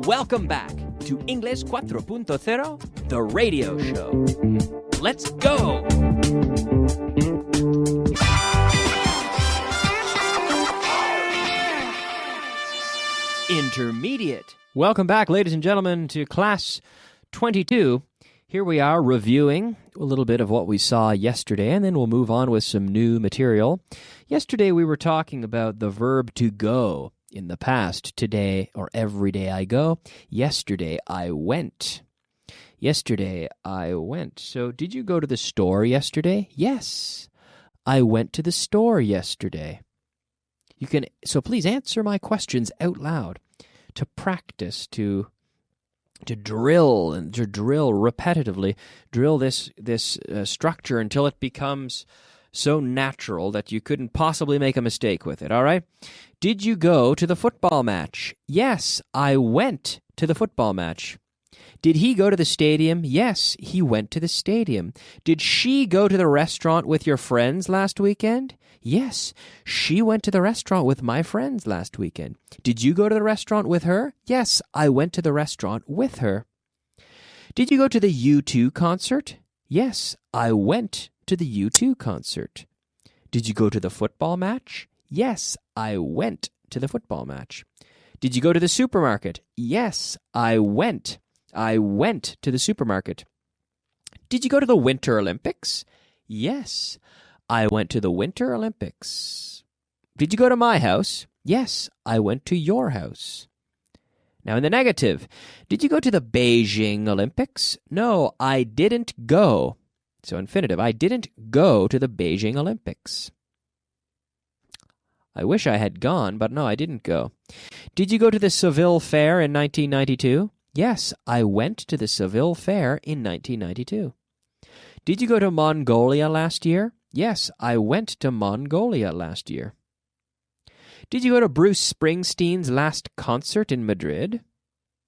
Welcome back to Inglés 4.0, the radio show. Let's go! Intermediate. Welcome back, ladies and gentlemen, to Class 22. Here we are reviewing a little bit of what we saw yesterday, and then we'll move on with some new material. Yesterday we were talking about the verb to go in the past. Today, or every day I go. Yesterday I went. Yesterday I went. So did you go to the store yesterday? Yes, I went to the store yesterday. So please answer my questions out loud to practice, to drill repetitively, drill this structure until it becomes so natural that you couldn't possibly make a mistake with it, all right? Did you go to the football match? Yes, I went to the football match. Did he go to the stadium? Yes, he went to the stadium. Did she go to the restaurant with your friends last weekend? Yes, she went to the restaurant with my friends last weekend. Did you go to the restaurant with her? Yes, I went to the restaurant with her. Did you go to the U2 concert? Yes, I went to the U2 concert. Did you go to the football match? Yes, I went to the football match. Did you go to the supermarket? Yes, I went to the supermarket. Did you go to the Winter Olympics? Yes, I went to the Winter Olympics. Did you go to my house? Yes, I went to your house. Now in the negative, did you go to the Beijing Olympics? No, I didn't go. So infinitive, I didn't go to the Beijing Olympics. I wish I had gone, but no, I didn't go. Did you go to the Seville Fair in 1992? Yes, I went to the Seville Fair in 1992. Did you go to Mongolia last year? Yes, I went to Mongolia last year. Did you go to Bruce Springsteen's last concert in Madrid?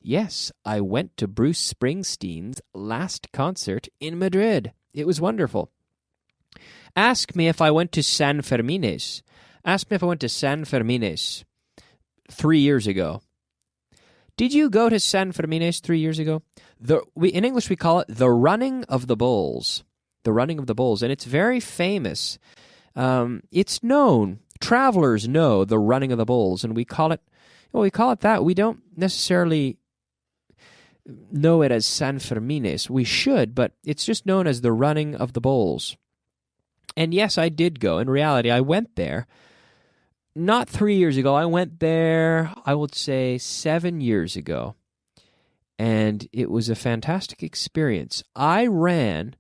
Yes, I went to Bruce Springsteen's last concert in Madrid. It was wonderful. Ask me if I went to San Fermines. Ask me if I went to San Fermines 3 years ago. Did you go to San Fermines 3 years ago? In English, we call it the running of the bulls. The running of the bulls. And it's very famous. It's known. Travelers know the running of the bulls. And we call it that. We don't necessarily know it as San Fermines. We should, but it's just known as the running of the bulls. And yes, I did go. In reality, I went there. Not 3 years ago. I went there, I would say, 7 years ago. And it was a fantastic experience. I ran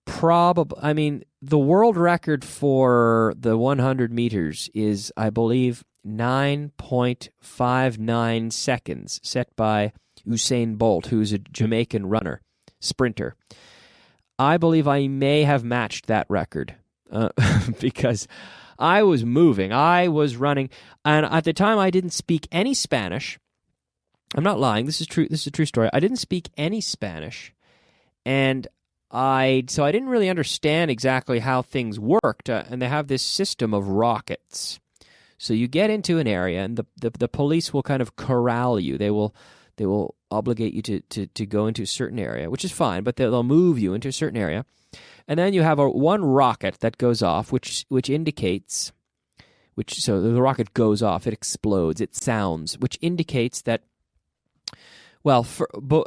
the world record for the 100 meters is, I believe, 9.59 seconds, set by Usain Bolt, who's a Jamaican runner, sprinter. I believe I may have matched that record because I was moving, I was running, and at the time I didn't speak any Spanish. I'm not lying, this is true. This is a true story. I didn't speak any Spanish, and I didn't really understand exactly how things worked, and they have this system of rockets. So you get into an area, and the police will kind of corral you. They will obligate you to go into a certain area, which is fine, but they'll move you into a certain area. And then you have one rocket that goes off, which indicates, so the rocket goes off, it explodes, it sounds, which indicates that, well,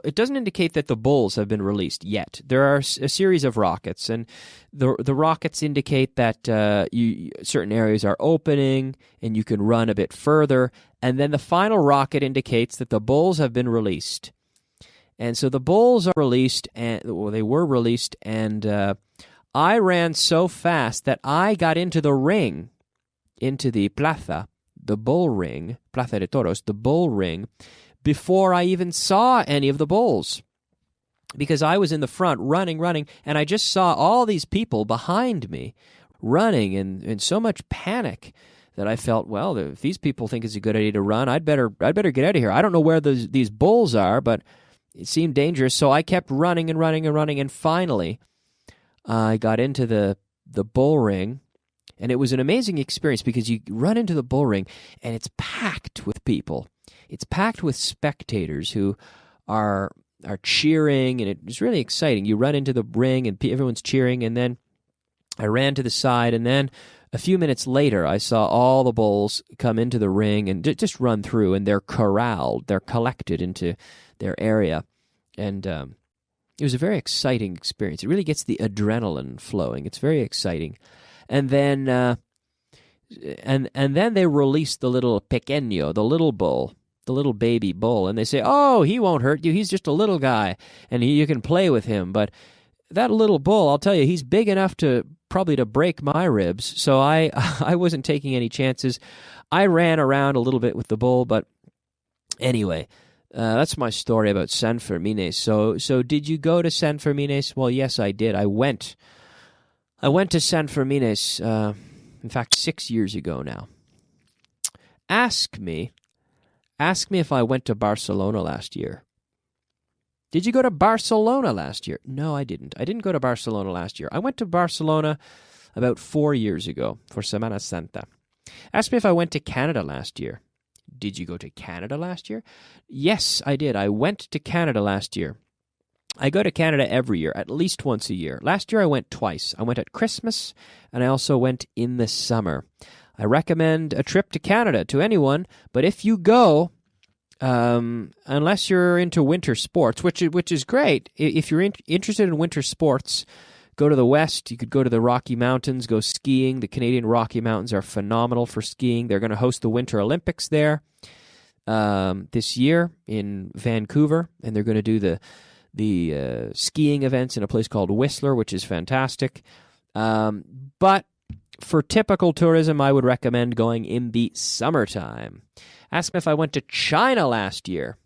it doesn't indicate that the bulls have been released yet. There are a series of rockets, and the rockets indicate that certain areas are opening, and you can run a bit further. And then the final rocket indicates that the bulls have been released. And so the bulls are released, they were released, and I ran so fast that I got into the ring, into the plaza, the bull ring, Plaza de Toros, the bull ring, before I even saw any of the bulls. Because I was in the front running, and I just saw all these people behind me running in so much panic that I felt, well, if these people think it's a good idea to run, I'd better get out of here. I don't know where these bulls are, but it seemed dangerous, so I kept running, and finally I got into the bull ring, and it was an amazing experience because you run into the bull ring, and it's packed with people. it's packed with spectators who are cheering, and it's really exciting. You run into the ring, and everyone's cheering, and then I ran to the side, and then a few minutes later, I saw all the bulls come into the ring and just run through, and they're corralled, they're collected into their area, and it was a very exciting experience. It really gets the adrenaline flowing. It's very exciting, and then and then they release the little pequeño, the little bull, the little baby bull, and they say, "Oh, he won't hurt you. He's just a little guy, and you can play with him." But that little bull, I'll tell you, he's big enough to probably to break my ribs. So I wasn't taking any chances. I ran around a little bit with the bull, but anyway, that's my story about San Fermines. So did you go to San Fermines? Well, yes, I did. I went to San Fermines, in fact, 6 years ago now. Ask me if I went to Barcelona last year. Did you go to Barcelona last year? No, I didn't. I didn't go to Barcelona last year. I went to Barcelona about 4 years ago for Semana Santa. Ask me if I went to Canada last year. Did you go to Canada last year? Yes, I did. I went to Canada last year. I go to Canada every year, at least once a year. Last year I went twice. I went at Christmas, and I also went in the summer. I recommend a trip to Canada to anyone, but if you go, unless you're into winter sports, which is great. If you're interested in winter sports, go to the west. You could go to the Rocky Mountains, go skiing. The Canadian Rocky Mountains are phenomenal for skiing. They're going to host the Winter Olympics there this year in Vancouver, and they're going to do the skiing events in a place called Whistler, which is fantastic. But for typical tourism, I would recommend going in the summertime. Ask me if I went to China last year.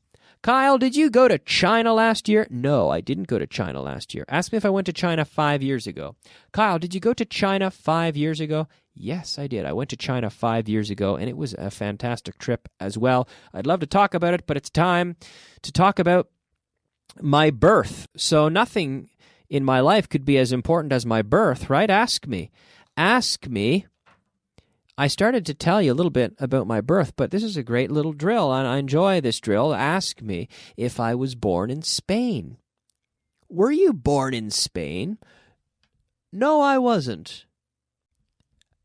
Kyle, did you go to China last year? No, I didn't go to China last year. Ask me if I went to China 5 years ago. Kyle, did you go to China 5 years ago? Yes, I did. I went to China 5 years ago, and it was a fantastic trip as well. I'd love to talk about it, but it's time to talk about my birth. So nothing in my life could be as important as my birth, right? Ask me. I started to tell you a little bit about my birth, but this is a great little drill, and I enjoy this drill. Ask me if I was born in Spain. Were you born in Spain? No, I wasn't.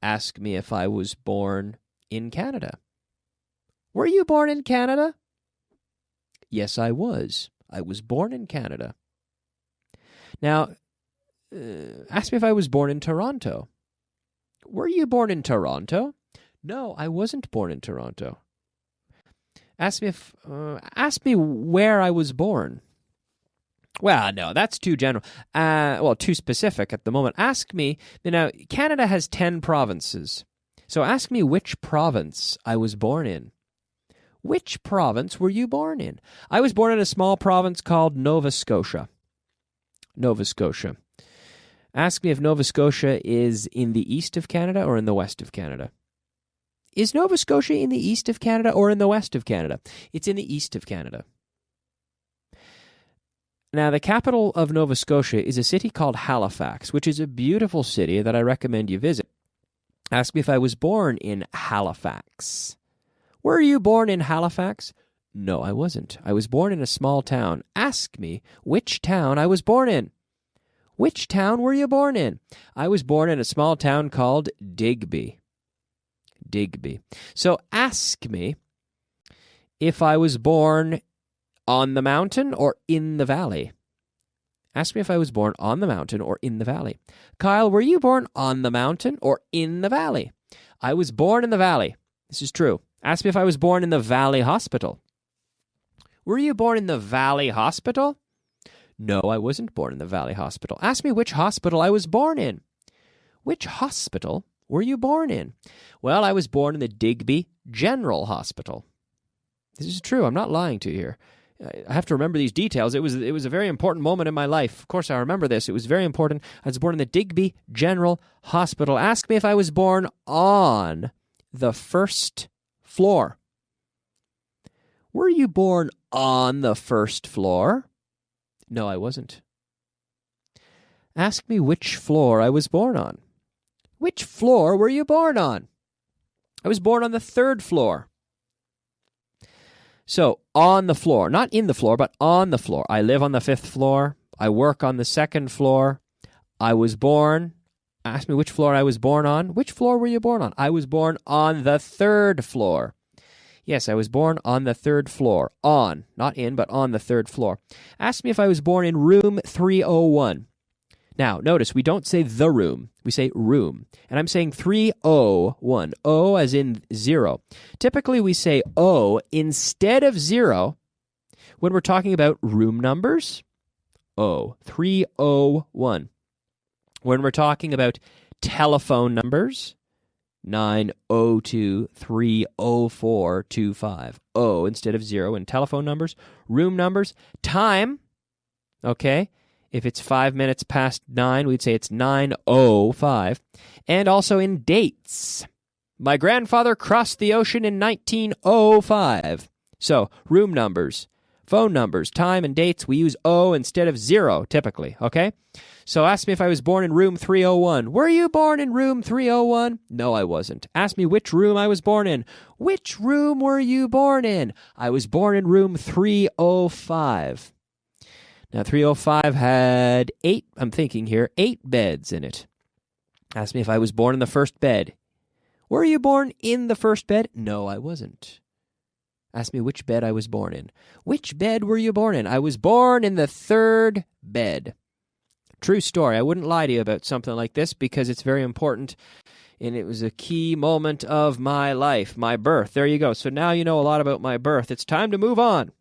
Ask me if I was born in Canada. Were you born in Canada? Yes, I was. I was born in Canada. Now, ask me if I was born in Toronto. Were you born in Toronto? No, I wasn't born in Toronto. Ask me where I was born. Well, no, that's too general. Too specific at the moment. Ask me, Canada has 10 provinces. So ask me which province I was born in. Which province were you born in? I was born in a small province called Nova Scotia. Nova Scotia. Ask me if Nova Scotia is in the east of Canada or in the west of Canada. Is Nova Scotia in the east of Canada or in the west of Canada? It's in the east of Canada. Now, the capital of Nova Scotia is a city called Halifax, which is a beautiful city that I recommend you visit. Ask me if I was born in Halifax. Were you born in Halifax? No, I wasn't. I was born in a small town. Ask me which town I was born in. Which town were you born in? I was born in a small town called Digby. Digby. So ask me if I was born on the mountain or in the valley. Ask me if I was born on the mountain or in the valley. Kyle, were you born on the mountain or in the valley? I was born in the valley. This is true. Ask me if I was born in the Valley Hospital. Were you born in the Valley Hospital? No, I wasn't born in the Valley Hospital. Ask me which hospital I was born in. Which hospital were you born in? Well, I was born in the Digby General Hospital. This is true. I'm not lying to you here. I have to remember these details. It was a very important moment in my life. Of course, I remember this. It was very important. I was born in the Digby General Hospital. Ask me if I was born on the first floor. Were you born on the first floor? No, I wasn't. Ask me which floor I was born on. Which floor were you born on? I was born on the third floor. So, on the floor, not in the floor, but on the floor. I live on the 5th floor. I work on the 2nd floor. I was born. Ask me which floor I was born on. Which floor were you born on? I was born on the 3rd floor. Yes, I was born on the 3rd floor. On, not in, but on the 3rd floor. Ask me if I was born in room 301. Now, notice, we don't say the room. We say room. And I'm saying 301. O as in 0. Typically, we say O instead of 0 when we're talking about room numbers. O, 301. When we're talking about telephone numbers, 902-304-25. O instead of 0 in telephone numbers. Room numbers. Time, okay? If it's 5 minutes past 9, we'd say it's 9:05. And also in dates. My grandfather crossed the ocean in 1905. So, room numbers, phone numbers, time, and dates, we use O instead of 0, typically, okay? So ask me if I was born in room 301. Were you born in room 301? No, I wasn't. Ask me which room I was born in. Which room were you born in? I was born in room 305. Now, 305 had 8 beds in it. Ask me if I was born in the first bed. Were you born in the first bed? No, I wasn't. Ask me which bed I was born in. Which bed were you born in? I was born in the 3rd bed. True story. I wouldn't lie to you about something like this because it's very important, and it was a key moment of my life, my birth. There you go. So now you know a lot about my birth. It's time to move on.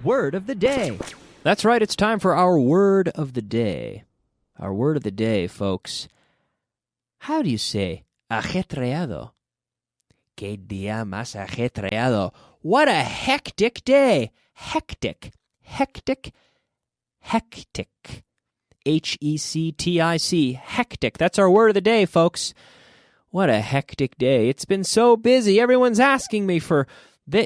Word of the day. That's right. It's time for our word of the day. Our word of the day, folks. How do you say ajetreado? Que día más ajetreado. What a hectic day. Hectic. Hectic. Hectic. Hectic. Hectic. That's our word of the day, folks. What a hectic day. It's been so busy. Everyone's asking me to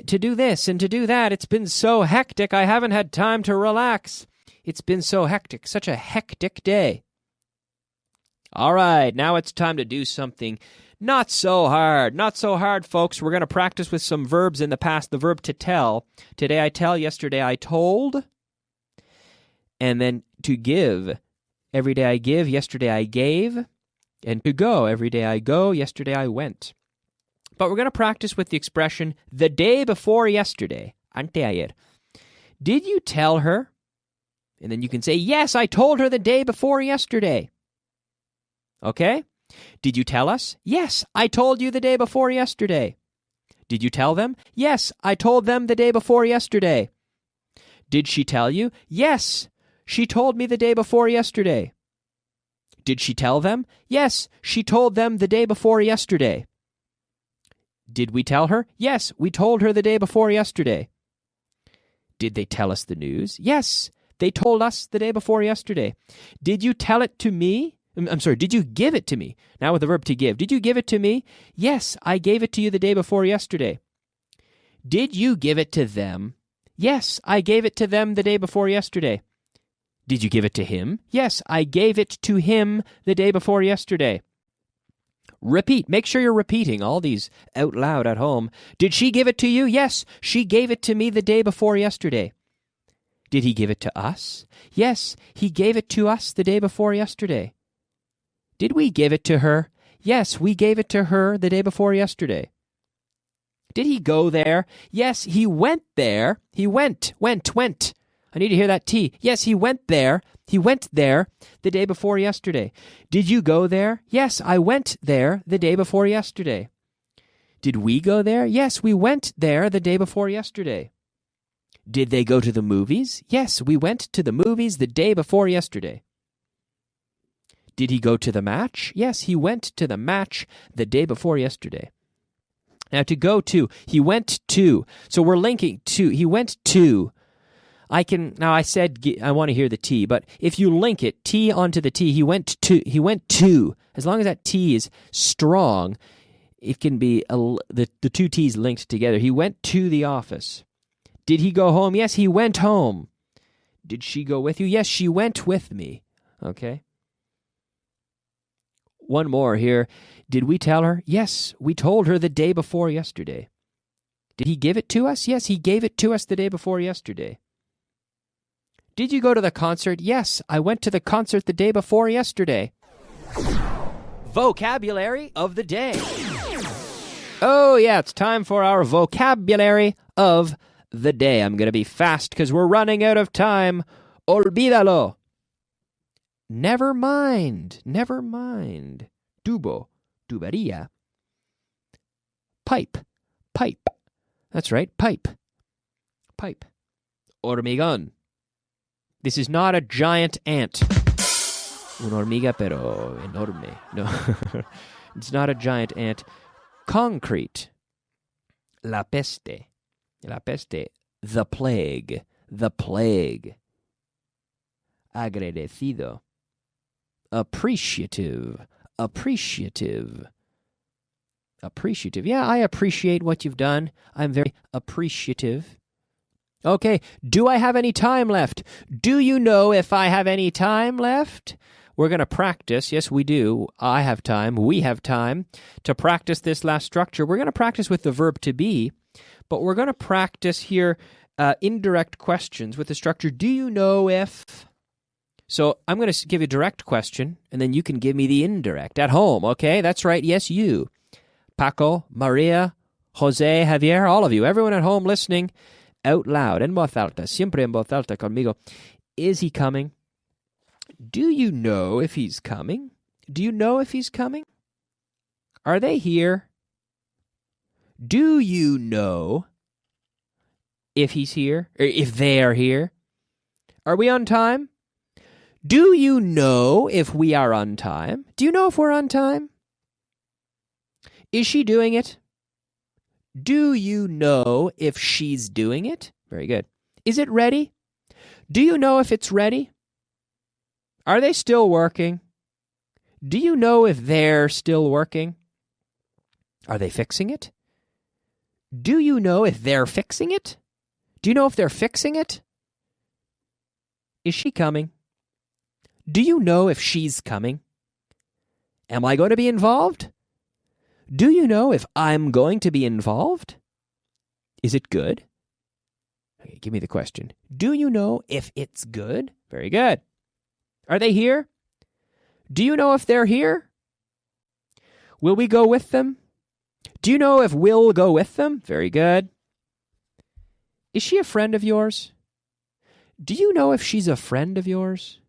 do this and to do that. It's been so hectic. I haven't had time to relax. It's been so hectic. Such a hectic day. All right, now it's time to do something not so hard. Not so hard, folks. We're going to practice with some verbs in the past. The verb to tell. Today I tell, yesterday I told. And then to give. Every day I give, yesterday I gave. And to go. Every day I go, yesterday I went. But we're going to practice with the expression, the day before yesterday. Anteayer. Did you tell her? And then you can say, yes, I told her the day before yesterday. Okay? Did you tell us? Yes, I told you the day before yesterday. Did you tell them? Yes, I told them the day before yesterday. Did she tell you? Yes, she told me the day before yesterday. Did she tell them? Yes, she told them the day before yesterday. Did we tell her? Yes, we told her the day before yesterday. Did they tell us the news? Yes, they told us the day before yesterday. Did you tell it to me? I'm sorry, did you give it to me? Now with the verb to give. Did you give it to me? Yes, I gave it to you the day before yesterday. Did you give it to them? Yes, I gave it to them the day before yesterday. Did you give it to him? Yes, I gave it to him the day before yesterday. Repeat. Make sure you're repeating all these out loud at home. Did she give it to you? Yes, she gave it to me the day before yesterday. Did he give it to us? Yes, he gave it to us the day before yesterday. Did we give it to her? Yes, we gave it to her the day before yesterday. Did he go there? Yes, he went there. He went. I need to hear that T. Yes, he went there. He went there the day before yesterday. Did you go there? Yes, I went there the day before yesterday. Did we go there? Yes, we went there the day before yesterday. Did they go to the movies? Yes, we went to the movies the day before yesterday. Did he go to the match? Yes, he went to the match the day before yesterday. Now to go to, he went to. So we're linking to, he went to. I said I want to hear the T, but if you link it, T onto the T, he went to. As long as that T is strong, it can be the two T's linked together. He went to the office. Did he go home? Yes, he went home. Did she go with you? Yes, she went with me. Okay. One more here. Did we tell her? Yes, we told her the day before yesterday. Did he give it to us? Yes, he gave it to us the day before yesterday. Did you go to the concert? Yes, I went to the concert the day before yesterday. Vocabulary of the day. Oh, yeah, it's time for our vocabulary of the day. I'm going to be fast because we're running out of time. Olvídalo. Never mind. Never mind. Tubo. Tubería. Pipe. Pipe. That's right, pipe. Pipe. Hormigón. This is not a giant ant. Una hormiga, pero enorme. No, it's not a giant ant. Concrete. La peste. La peste. The plague. The plague. Agradecido. Appreciative. Appreciative. Appreciative. Yeah, I appreciate what you've done. I'm very appreciative. Okay, do I have any time left? Do you know if I have any time left? We're going to practice. Yes, we do. I have time. We have time to practice this last structure. We're going to practice with the verb to be, but we're going to practice here indirect questions with the structure. Do you know if... So I'm going to give you a direct question, and then you can give me the indirect at home, okay? That's right. Yes, you. Paco, Maria, Jose, Javier, all of you, everyone at home listening out loud, en voz alta, siempre en voz alta conmigo. Is he coming? Do you know if he's coming? Do you know if he's coming? Are they here? Do you know if he's here? Or if they are here? Are we on time? Do you know if we are on time? Do you know if we're on time? Is she doing it? Do you know if she's doing it? Very good. Is it ready? Do you know if it's ready? Are they still working? Do you know if they're still working? Are they fixing it? Do you know if they're fixing it? Do you know if they're fixing it? Is she coming? Do you know if she's coming? Am I going to be involved? Do you know if I'm going to be involved? Is it good? Okay, give me the question. Do you know if it's good? Very good. Are they here? Do you know if they're here? Will we go with them? Do you know if we'll go with them? Very good. Is she a friend of yours? Do you know if she's a friend of yours?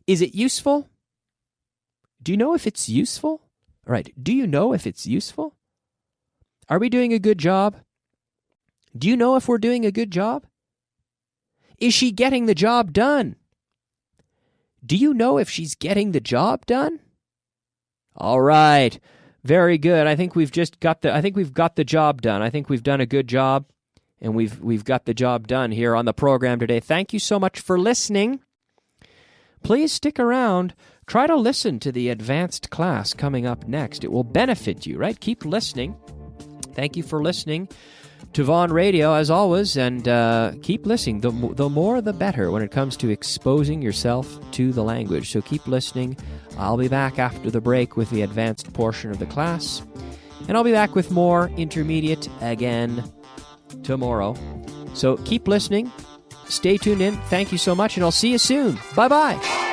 Is it useful? Do you know if it's useful? All right. Do you know if it's useful? Are we doing a good job? Do you know if we're doing a good job? Is she getting the job done? Do you know if she's getting the job done? All right. Very good. I think we've got the job done. I think we've done a good job, and we've got the job done here on the program today. Thank you so much for listening. Please stick around. Try to listen to the advanced class coming up next. It will benefit you, right? Keep listening. Thank you for listening to Vaughn Radio, as always, and keep listening. The more, the better when it comes to exposing yourself to the language. So keep listening. I'll be back after the break with the advanced portion of the class, and I'll be back with more intermediate again tomorrow. So keep listening. Stay tuned in. Thank you so much, and I'll see you soon. Bye-bye.